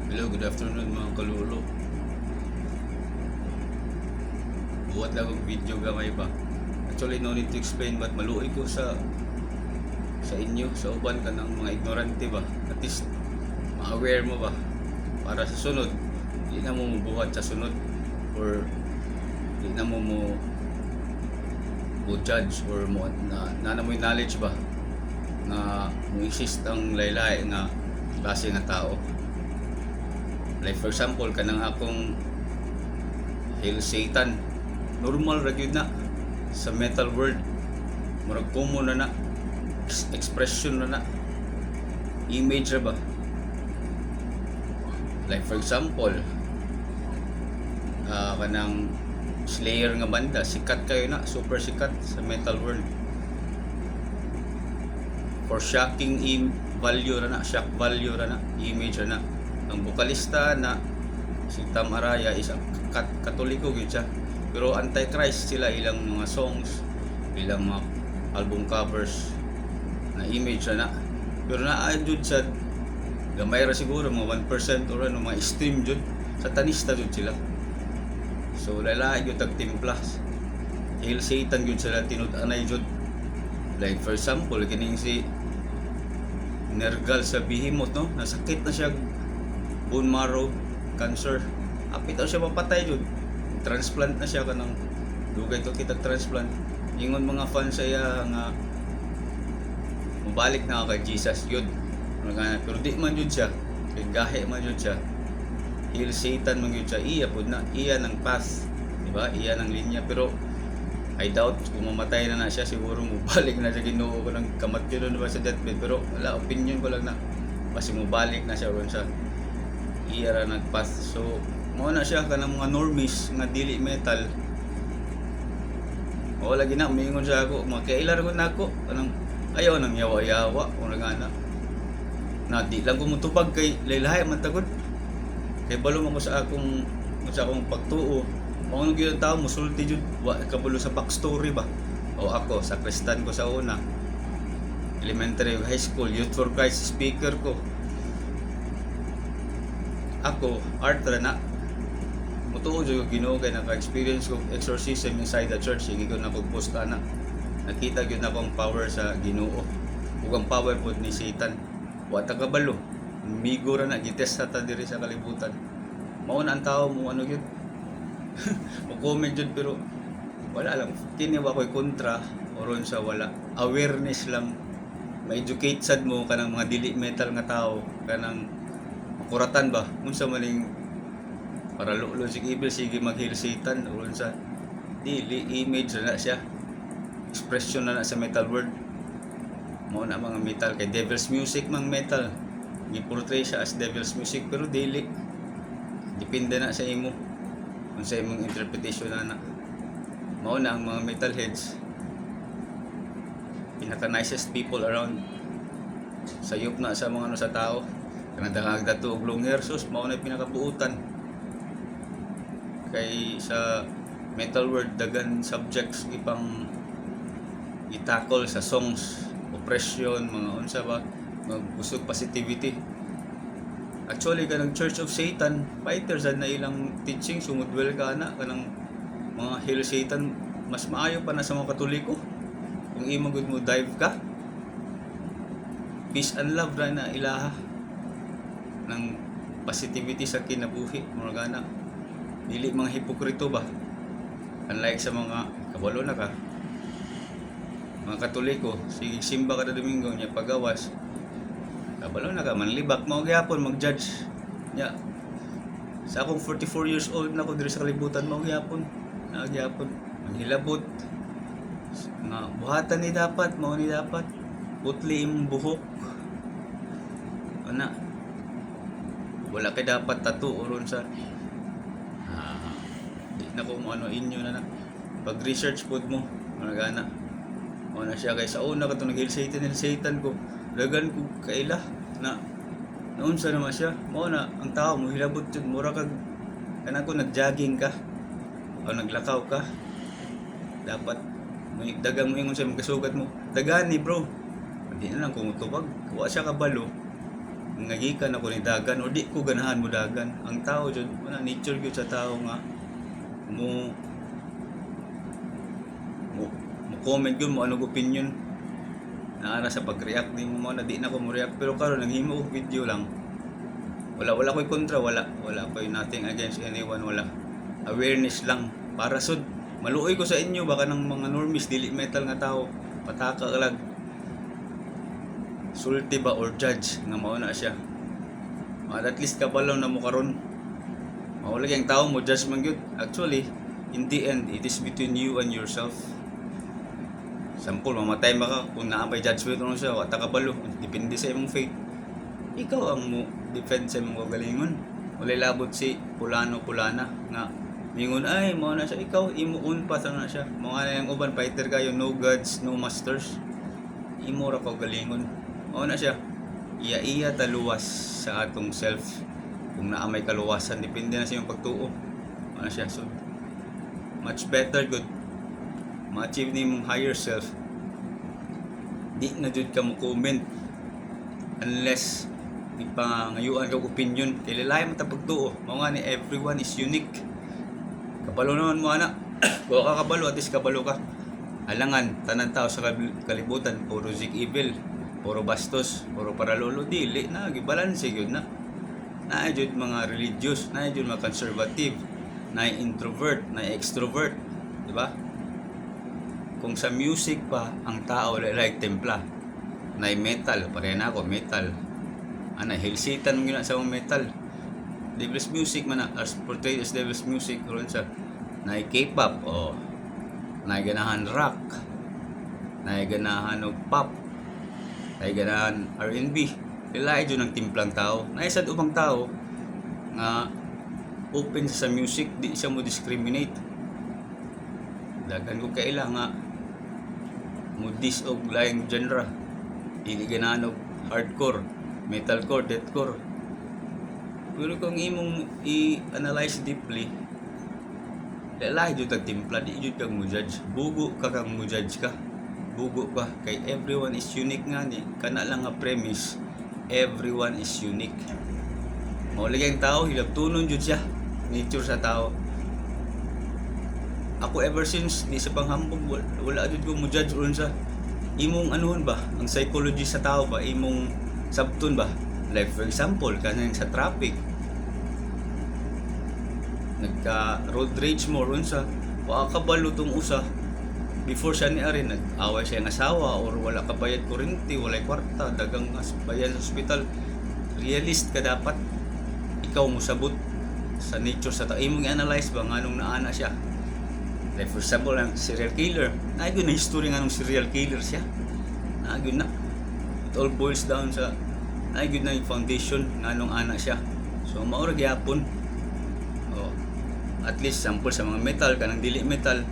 Hello, good afternoon mga kalulo. Buhat lang ang video gamay ba. Actually, no need to explain but maluoy ko sa inyo, sa uban ka ng mga ignorante ba. At least, ma-aware mo ba. Para sa sunod, di na mo buhat sa sunod or di na mo judge or na mo'y knowledge ba na mo exist ang laylay nga klase nga tao. Like for example, kanang akong Hail Satan, normal ra gyud na sa metal world, murag common na expression na image ra ba. Like for example, kanang Slayer nga banda, sikat kayo na, super sikat sa metal world for shocking value ra na, shock value ra na, image ra na. Ang bokalista na si Tam Araya is Katoliko gyud siya, pero anti-Christ sila ilang mga songs, ilang mga album covers na image na. Pero naa jud sa gamay ra siguro mga 1% or ano, mga extreme jud satanista jud sila. So lalaki jud tag timpla, Hail Satan jud sila tinud-anay jud. Like for example, kining si Nergal sa Behemoth, no, nasakit na siya bone marrow cancer, apit siya mapatay jud, transplant na siya kanang dugay to kita transplant. Ingon mga fans saya nga mabalik na kay Jesus yun, pero di man jud siya kay gahe man jud siya. Hail Satan man jud siya, iya pud na, iya ng path, di ba, iya ng linya. Pero I doubt kung mamatay na siya, siguro mubalik na siya, Ginoo ko ng kamatyo na ba sa deathbed. Pero wala, opinion ko lang na kasi mubalik na siya ron sa iya ra nagpath. So mao na siya kanang mga normies nga dili metal. O lagi na umingon siya ako, makailar ko na ako kanang ayaw nang yawa-yawa o nagana na di lang ko mutubag kay laylahay man tagod, kay balo man ko sa akong pagtuo. Mao nang gyud tao musulti jud, wa kabulo sa backstory ba. O ako sa Kristan ko sa una, elementary high school, Youth for Christ speaker ko. Ako art ra na mutuo jud Ginoo kay naka-experience ko exorcism inside the church. Sige ko na pag-post ana, nakita gyud na akong power sa Ginoo ug ang power pod ni Satan wa ta kabalo, migo ra na gitest ta diri sa kalibutan. Mao na ang tao mo ano gyud mo comment jud, pero wala lang kini wa koy kontra oron sa wala awareness lang, ma-educate sad mo kanang mga dili metal nga tao, kanang makuratan ba unsa maning para lulo sig evil, sige mag-Hail Satan oron sa dili image na siya, expression na sa metal world. Mao na mga metal kay devil's music mang metal, gi-portray siya as devil's music, pero dili, depende na sa imo kung sa imong interpretation na. Mao na ang mga metalheads, pinaka nicest people around, sayop na sa mga ano sa tao, kanang dangag dato og long hair, sus mao na pinakabuutan. Kay sa metal world dagan subjects ipang itakol sa songs, oppression, mga unsa ba, magbusog positivity. Actually kanang Church of Satan fighters na ilang teaching sumudwel ka na kanang mga Hail Satan, mas maayo pa na sa mga Katoliko kung imo gud mo dive ka. Peace and love ra na ilaha ng positivity sa kinabuhi, mga gana dili mga hipokrito ba. Unlike sa mga kabalo na ka mga Katoliko, sige simba kada Domingo nya pagawas kabalo na ka manlibak, mao gyapon mag-judge nya. Sa akong 44 years old na ko diri sa kalibutan, mao gyapon na gyapon manghilabot nga buhatan ni dapat, mao ni dapat putli imong buhok ana, wala kay dapat tattoo oron sa di na ko mo ano inyo na pag research pod mo mga gana. Mao na siya kay sa una katong nag-Hail Satan ko dagan ko kaila na naunsa naman siya. Mao na ang tao mo hilabot jud, mura kag kanang ko nag-jogging ka o naglakaw ka, dapat may dagang mo ingon sa magkasugat mo dagani bro, hindi na lang kung tubag wa siya kabalo nga gikan ako ni dagan o di ko ganahan mo dagan. Ang tao jud wala nature gyud sa tao nga mo mo comment gyud mo anong opinion na sa pag-react ni mo na di na ko mo react, pero karon naghimo og video lang. Wala ko'y kontra, wala ko'y nothing against anyone, wala. Awareness lang para sud maluoy ko sa inyo baka ng mga normies dili metal nga tao pataka lang sulti ba or judge nga mao na siya. At least kabalo na mo karon. Mao lagi ang tao mo judge man gyud. Actually, in the end, it is between you and yourself. Sample, mamatay ba ka kung naapay judgment mo siya, wata kabalo, depende sa imong faith. Ikaw ang mo defend sa imong kagalingon. Walay labot si pulana nga mingon ay mao na siya, ikaw imo own path na siya. Mao na yang uban fighter kayo, no gods, no masters. Imo ra kagalingon. Mao na siya. Iya taluwas sa atong self. Kung naa may kaluwasan, depende na sa imong pagtuo. Mao na siya. So much better good ma-achieve ni mong higher self. Di na jud ka mo comment unless di pa ngayuan kang opinion kay lalay man ta pagtuo. Mao nga ni everyone is unique. Kabalo naman mo ana. Wa ka kabalo, at least kabalo ka. Alangan tanan tao sa kalibutan puro zik evil, puro bastos, puro paralolo, dili na gibalanse gyud na. Naay jud mga religious, naay jud mga conservative, naay introvert, naay extrovert, di ba? Kung sa music pa ang tao like templa, naay metal, pareha na ako metal. Ana hilsitan mo gyud sa metal. Devil's music man as portrayed as devil's music ron sa naay K-pop o naay ganahan rock, naay ganahan og pop, naay ganahan R&B. Lahi jud ang timplang tao. Naay sad ubang tao nga open sa music, di siya mo discriminate. Daghan ko kaila nga mo dis og laing genre. Dili ganahan og hardcore, metalcore, deathcore. Pero kung imong i-analyze deeply, lahi jud ang timpla, di jud kang mo judge. Bugo ka kang mo judge ka. Bugo ka kay everyone is unique nga ni. Kana lang nga premise, everyone is unique. Mao lagi ang tao hilabtunon jud siya. Nature sa tao. Ako ever since di sa panghambog wala jud ko mo judge unsa imong anuhon ba ang psychology sa tao ba imong sabton ba, like for example kanang sa traffic nagka road rage mo unsa wa ka balo tong usa before siya ni ari nag-away siya ng asawa or wala ka bayad kuryente, wala kwarta, dagang bayad sa ospital. Realist ka dapat. Ikaw mo sabot sa nature sa tao. Imong i-analyze ba nganong naana siya. Like for example, ang serial killer. Naagyo na history nga ng serial killer siya. Naagyo na. It all boils down sa naagyo na yung foundation nga nung ana siya. So, maura gyapon. Oh, at least sample sa mga metal, kanang dili metal,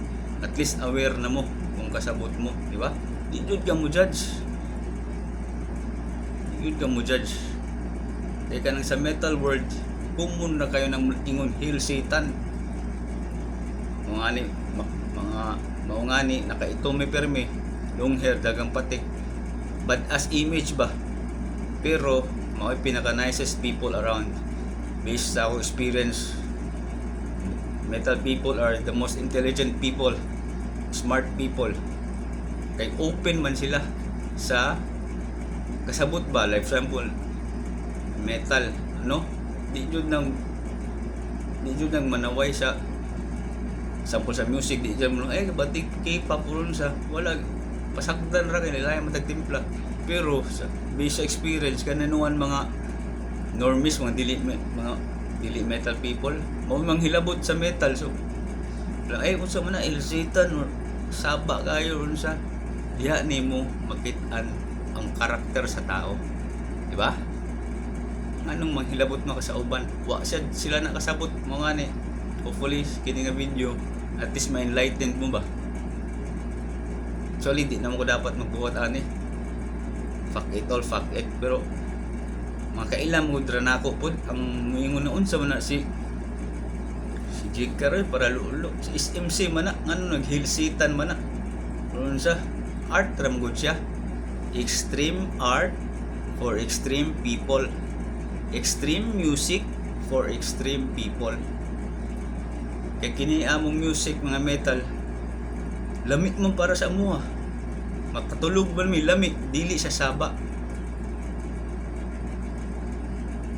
at least aware na mo kung kasabot mo, di ba? Di jud ka mo judge. Di jud ka mo judge. Kaya kanang sa metal world, common na kayo ng ingon hill satan. Mga maungani nakaitume perme long hair dagang patik bad as image ba, pero mga pinaka nicest people around. Based sa akong experience, metal people are the most intelligent people, smart people, kay open man sila sa kasabot ba. Like for example metal di jud nang manaway sa sample sa music, di dyan mo batik K-pop ron sa wala pasakdan ra kay nila matagtimpla. Pero sa basic experience kananuan mga normies, mga dili metal people mo manghilabot sa metal. So unsa man na ilsitan or saba kayo ron sa diha nimo makit-an ang karakter sa tao, di ba? Anong manghilabot mo ka sa uban, wa sila nakasabot mo nga ni. Hopefully kini nga video at least ma-enlightened mo ba. Actually di naman ko dapat magbuhat ani fuck it, pero makailam mo dra nako pod ang moingon na unsa man na si Jig Caroy para lulo si SMC man na ngano naghilsitan man na unsa art ram gud siya, extreme art for extreme people. extreme music for extreme people. Kaya kini among music mga metal, lamit man para sa amuha. Makatulog ba mi lamit, dili sa saba.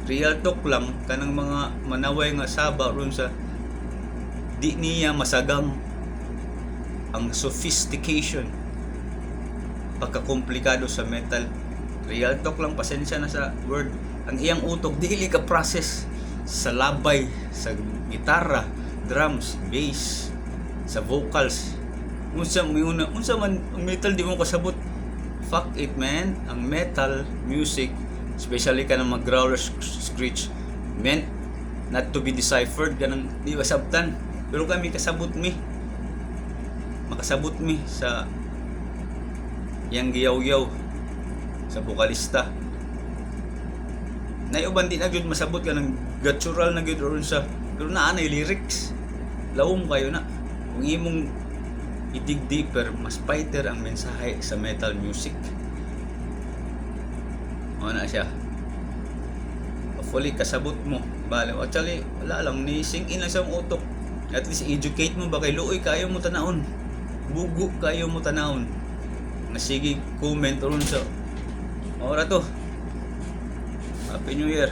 Real talk lang kanang mga manaway nga saba ron sa di niya masagang ang sophistication pagkakomplikado sa metal. Real talk lang, pasensya na sa word. Ang iyang utok dili ka process sa labay, sa gitara, drums, bass, sa vocals. Unsa man ang metal di mo kasabot. Fuck it man, ang metal music, especially ka ng mag-growler screech, meant not to be deciphered, ganang di sabtan. Pero kami kasabot mi. Makasabot mi sa yang giyaw-yaw sa vokalista. Naiuban din na gyud masabot ka ng guttural na gyud ron sa, pero naa na lyrics. Lawom kayo na. Kung imong i-dig deeper, mas fighter ang mensahe sa metal music. Ano na siya? Hopefully kasabot mo. Bale, actually wala lang, ni sink in lang sa mong utok. At least educate mo ba kay luoy kayo mo tanahon. Bugo kayo mo tanahon. Na sige comment ron sa ora to. Happy New Year.